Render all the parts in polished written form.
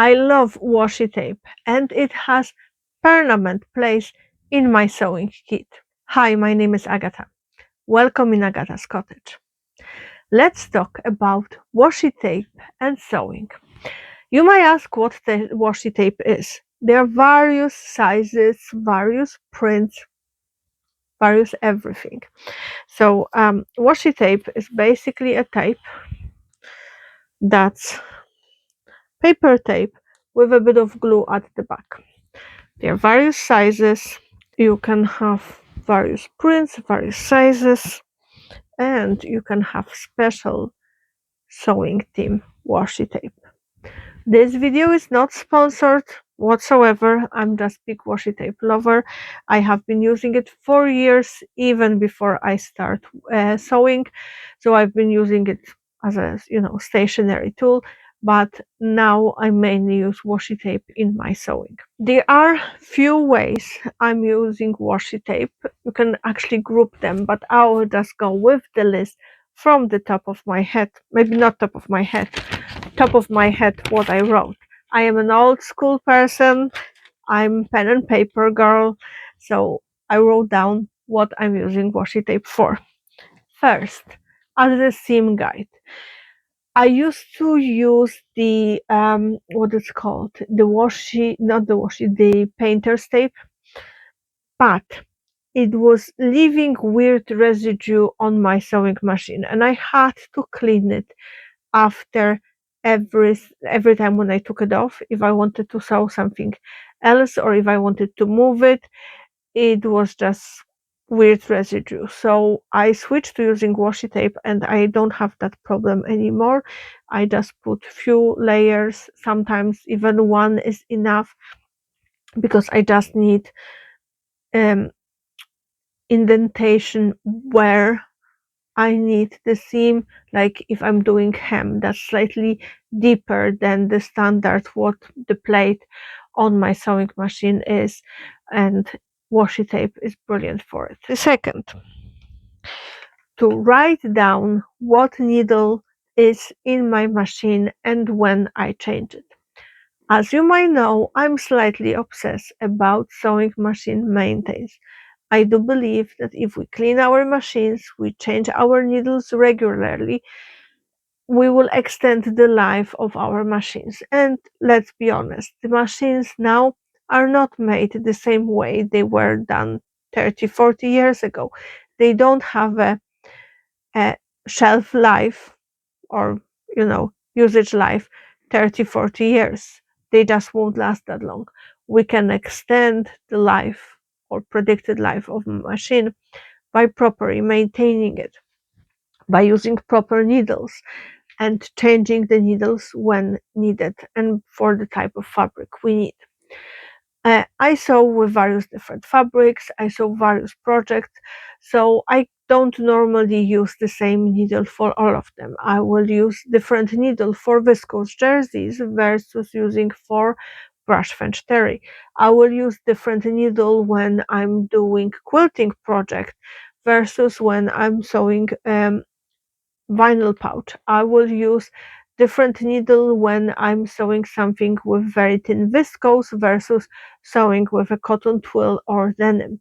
I love washi tape and it has permanent place in my sewing kit. Hi, my name is Agata. Welcome in Agata's Cottage. Let's talk about washi tape and sewing. You might ask what the washi tape is. There are various sizes, various prints, various everything. So washi tape is basically a tape that's paper tape with a bit of glue at the back. There are various sizes. You can have various prints, various sizes, and you can have special sewing team washi tape. This video is not sponsored whatsoever. I'm just big washi tape lover. I have been using it for years, even before I start sewing. So I've been using it as a stationary tool. But now I mainly use washi tape in my sewing. There are few ways I'm using washi tape. You can actually group them, but I will just go with the list from the top of my head. Maybe not top of my head, top of my head what I wrote. I am an old school person. I'm pen and paper girl. So I wrote down what I'm using washi tape for. First, as a seam guide. I used to use the what is called the washi, not the washi, the painter's tape, but it was leaving weird residue on my sewing machine, and I had to clean it after every time when I took it off. If I wanted to sew something else or if I wanted to move it, it was just weird residue. So I switched to using washi tape and I don't have that problem anymore. I just put few layers, sometimes even one is enough, because I just need um, indentation where I need the seam. Like if I'm doing hem, that's slightly deeper than the standard what the plate on my sewing machine is, and washi tape is brilliant for it. The second, to write down what needle is in my machine and when I change it. As you might know, I'm slightly obsessed about sewing machine maintenance. I do believe that if we clean our machines, we change our needles regularly, we will extend the life of our machines. And let's be honest, the machines now are not made the same way they were done 30, 40 years ago. They don't have a shelf life or, usage life 30, 40 years. They just won't last that long. We can extend the life or predicted life of a machine by properly maintaining it, by using proper needles and changing the needles when needed and for the type of fabric we need. I sew with various different fabrics, I sew various projects, so I don't normally use the same needle for all of them. I will use different needle for viscose jerseys versus using for brush French terry. I will use different needle when I'm doing quilting project versus when I'm sewing vinyl pouch. I will use different needle when I'm sewing something with very thin viscose versus sewing with a cotton twill or denim.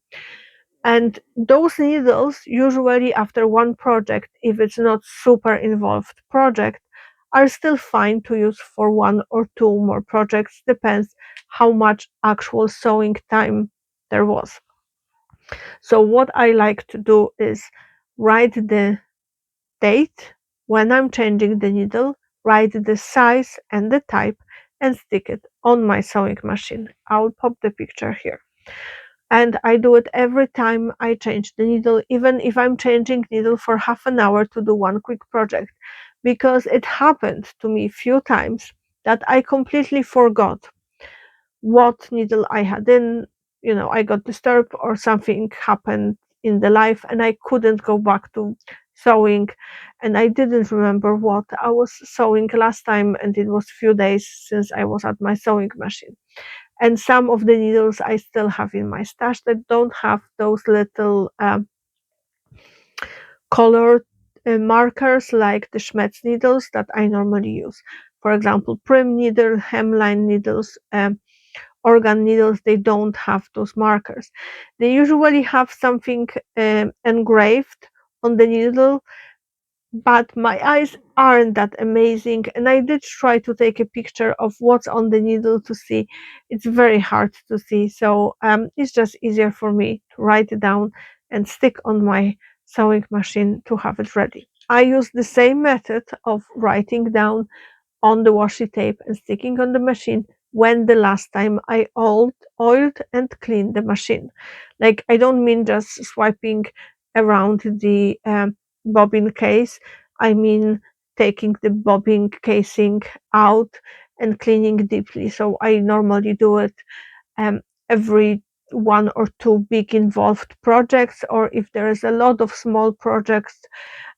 And those needles, usually after one project, if it's not super involved project, are still fine to use for one or two more projects, depends how much actual sewing time there was. So what I like to do is write the date when I'm changing the needle, write the size and the type, and stick it on my sewing machine. I'll pop the picture here. And I do it every time I change the needle, even if I'm changing needle for half an hour to do one quick project, because it happened to me a few times that I completely forgot what needle I had in. I got disturbed or something happened in the life and I couldn't go back to sewing, and I didn't remember what I was sewing last time, and it was few days since I was at my sewing machine. And some of the needles I still have in my stash that don't have those little colored markers like the Schmetz needles that I normally use. For example, prim needle, hemline needles, organ needles, they don't have those markers. They usually have something engraved on the needle, but my eyes aren't that amazing, and I did try to take a picture of what's on the needle to see. It's very hard to see, so it's just easier for me to write it down and stick on my sewing machine to have it ready. I use the same method of writing down on the washi tape and sticking on the machine when the last time I oiled and cleaned the machine. Like, I don't mean just swiping around the bobbin case. I mean taking the bobbin casing out and cleaning deeply. So I normally do it um, every one or two big involved projects, or if there is a lot of small projects,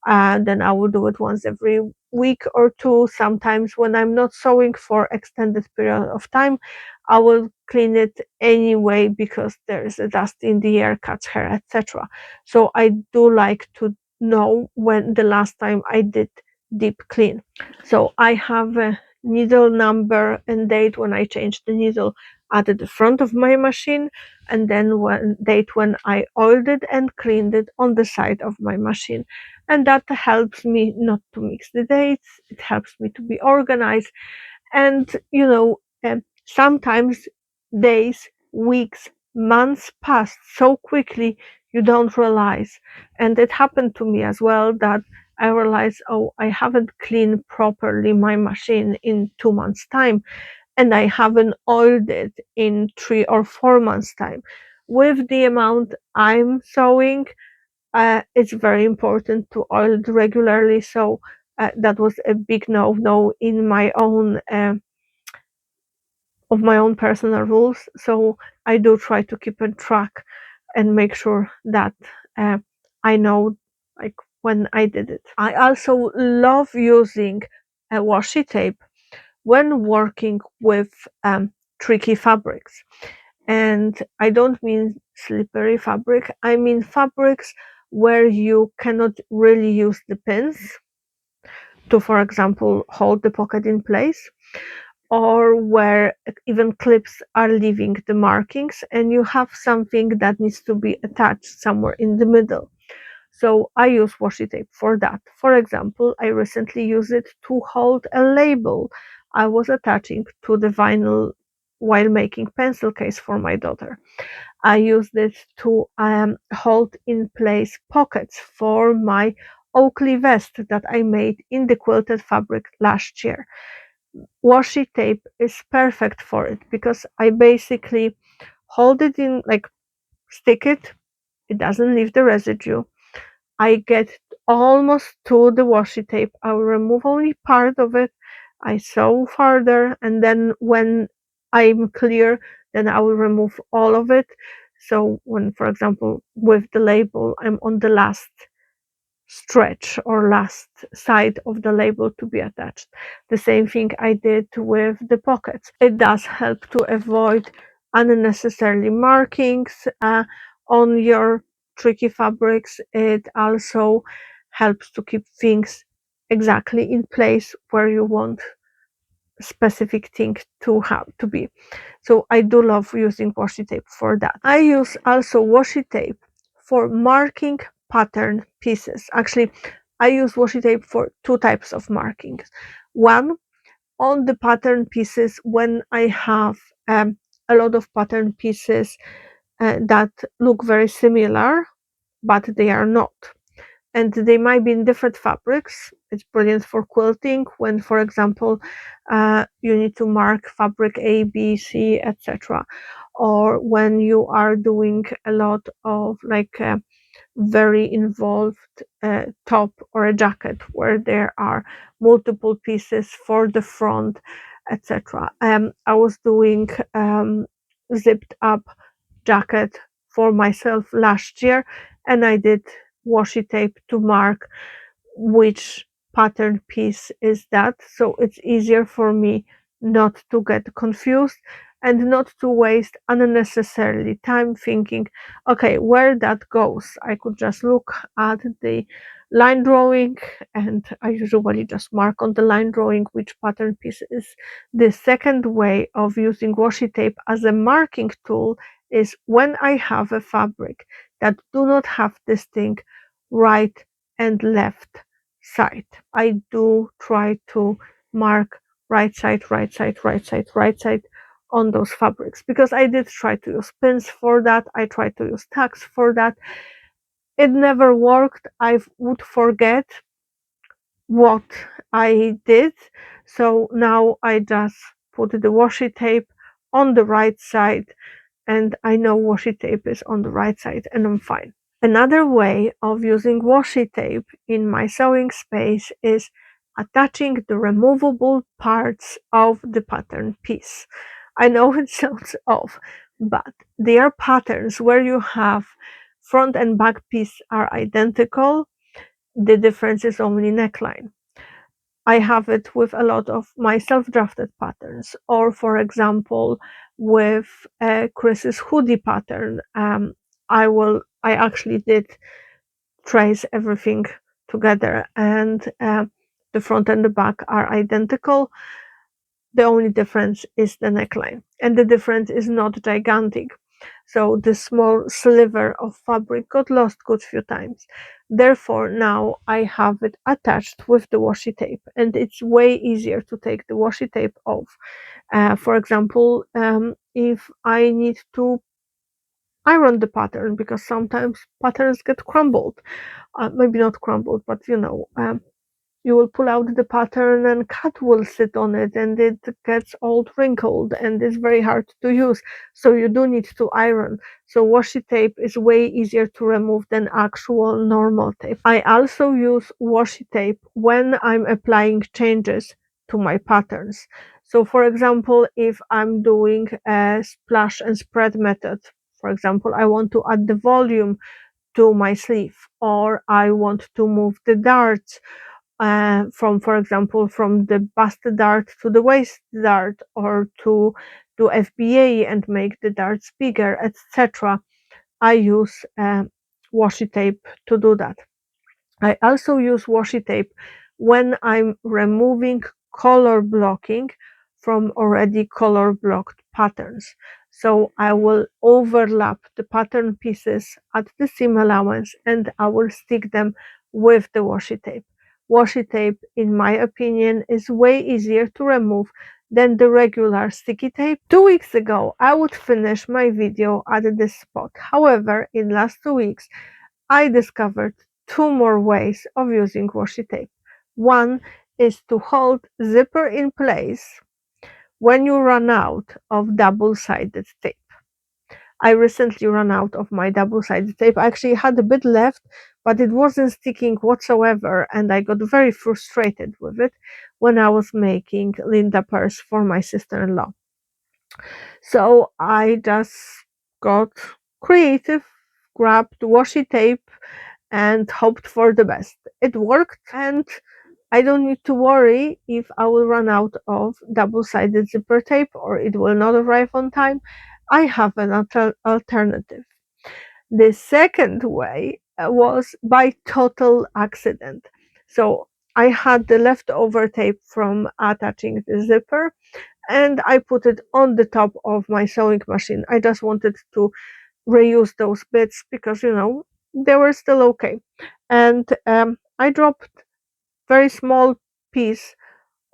then I will do it once every week or two. Sometimes when I'm not sewing for extended period of time, I will clean it anyway because there is a dust in the air, catch hair, etc. So I do like to know when the last time I did deep clean. So I have a needle number and date when I changed the needle at the front of my machine, and then one date when I oiled it and cleaned it on the side of my machine. And that helps me not to mix the dates. It helps me to be organized. And sometimes days, weeks, months pass so quickly you don't realize. And it happened to me as well that I realized, oh, I haven't cleaned properly my machine in 2 months' time, and I haven't oiled it in 3 or 4 months' time. With the amount I'm sewing, it's very important to oil it regularly. So that was a big no in my own of my own personal rules. So I do try to keep on track and make sure that uh, I know, like, when I did it. I also love using a washi tape when working with tricky fabrics. And I don't mean slippery fabric, I mean fabrics where you cannot really use the pins to, for example, hold the pocket in place, or where even clips are leaving the markings and you have something that needs to be attached somewhere in the middle. So I use washi tape for that. For example, I recently used it to hold a label I was attaching to the vinyl while making pencil case for my daughter. I used it to hold in place pockets for my Oakley vest that I made in the quilted fabric last year. Washi tape is perfect for it because I basically hold it in, like, stick it, it doesn't leave the residue. I get almost to the washi tape. I will remove only part of it. I sew further, and then when I'm clear, then I will remove all of it. So when, for example, with the label, I'm on the last stretch or last side of the label to be attached. The same thing I did with the pockets. It does help to avoid unnecessarily markings on your tricky fabrics. It also helps to keep things exactly in place where you want specific thing to have to be. So I do love using washi tape for that. I use also washi tape for marking pattern pieces. Actually, I use washi tape for two types of markings. One, on the pattern pieces when I have a lot of pattern pieces that look very similar, but they are not, and they might be in different fabrics. It's brilliant for quilting when, for example, you need to mark fabric A, B, C, etc. Or when you are doing a lot of, like, very involved top or a jacket where there are multiple pieces for the front, etc. I was doing zipped up jacket for myself last year, and I did washi tape to mark which pattern piece is that, so it's easier for me not to get confused and not to waste unnecessarily time thinking, okay, where that goes. I could just look at the line drawing, and I usually just mark on the line drawing which pattern piece is. The second way of using washi tape as a marking tool is when I have a fabric that do not have distinct right and left side. I do try to mark right side, right side, right side, right side on those fabrics, because I did try to use pins for that. I tried to use tags for that. It never worked. I would forget what I did. So now I just put the washi tape on the right side, and I know washi tape is on the right side, and I'm fine. Another way of using washi tape in my sewing space is attaching the removable parts of the pattern piece. I know it sounds off, but they are patterns where you have front and back piece are identical. The difference is only neckline. I have it with a lot of my self-drafted patterns, or for example, with Chris's hoodie pattern. I actually did trace everything together, and the front and the back are identical. The only difference is the neckline, and the difference is not gigantic. So the small sliver of fabric got lost good few times. Therefore, now I have it attached with the washi tape, and it's way easier to take the washi tape off. For example, if I need to iron the pattern, because sometimes patterns get crumbled, maybe not crumbled, but you will pull out the pattern and cat will sit on it, and it gets all wrinkled and it's very hard to use. So you do need to iron. So washi tape is way easier to remove than actual normal tape. I also use washi tape when I'm applying changes to my patterns. So for example, if I'm doing a splash and spread method, for example, I want to add the volume to my sleeve, or I want to move the darts from, for example, from the bust dart to the waist dart, or to do FBA and make the darts bigger, etc. I use washi tape to do that. I also use washi tape when I'm removing color blocking from already color blocked patterns. So I will overlap the pattern pieces at the seam allowance, and I will stick them with the washi tape. Washi tape, in my opinion, is way easier to remove than the regular sticky tape. 2 weeks ago, I would finish my video at this spot. However, in last 2 weeks, I discovered two more ways of using washi tape. One is to hold zipper in place when you run out of double-sided tape. I recently ran out of my double-sided tape. I actually had a bit left, but it wasn't sticking whatsoever, and I got very frustrated with it when I was making Linda purse for my sister-in-law. So I just got creative, grabbed washi tape, and hoped for the best. It worked, and I don't need to worry if I will run out of double-sided zipper tape or it will not arrive on time. I have an alternative. The second way was by total accident. So I had the leftover tape from attaching the zipper, and I put it on the top of my sewing machine. I just wanted to reuse those bits because they were still okay. And I dropped very small piece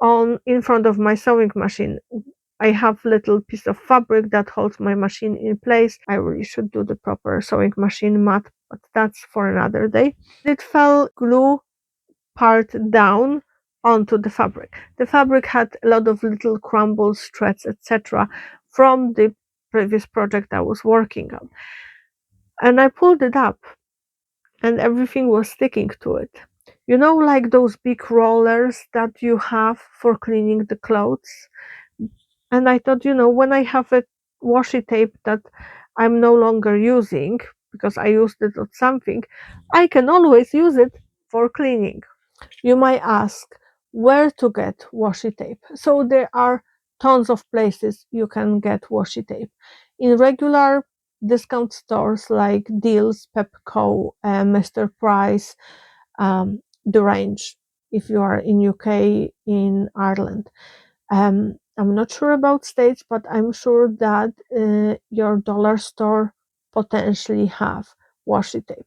on in front of my sewing machine. I have little piece of fabric that holds my machine in place. I really should do the proper sewing machine mat, but that's for another day. It fell glue part down onto the fabric. The fabric had a lot of little crumbles, threads, etc. from the previous project I was working on. And I pulled it up, and everything was sticking to it. Like those big rollers that you have for cleaning the clothes. And I thought, when I have a washi tape that I'm no longer using because I used it on something, I can always use it for cleaning. You might ask where to get washi tape. So there are tons of places you can get washi tape. In regular discount stores like Deals, Pepco, Mr. Price, the range if you are in UK, in Ireland. I'm not sure about states, but I'm sure that your dollar store potentially have washi tape.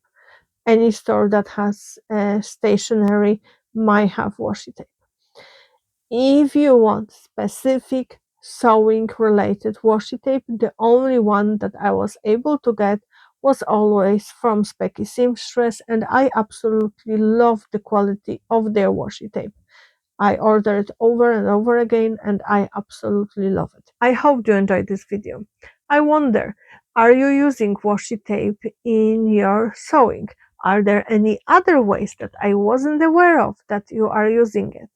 Any store that has stationery might have washi tape. If you want specific sewing related washi tape, the only one that I was able to get was always from Specky Seamstress, and I absolutely love the quality of their washi tape. I ordered it over and over again and I absolutely love it. I hope you enjoyed this video. I wonder, are you using washi tape in your sewing? Are there any other ways that I wasn't aware of that you are using it?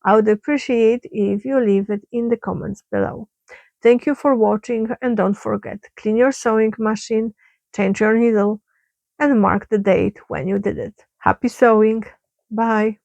I would appreciate if you leave it in the comments below. Thank you for watching and don't forget, clean your sewing machine, change your needle, and mark the date when you did it. Happy sewing! Bye!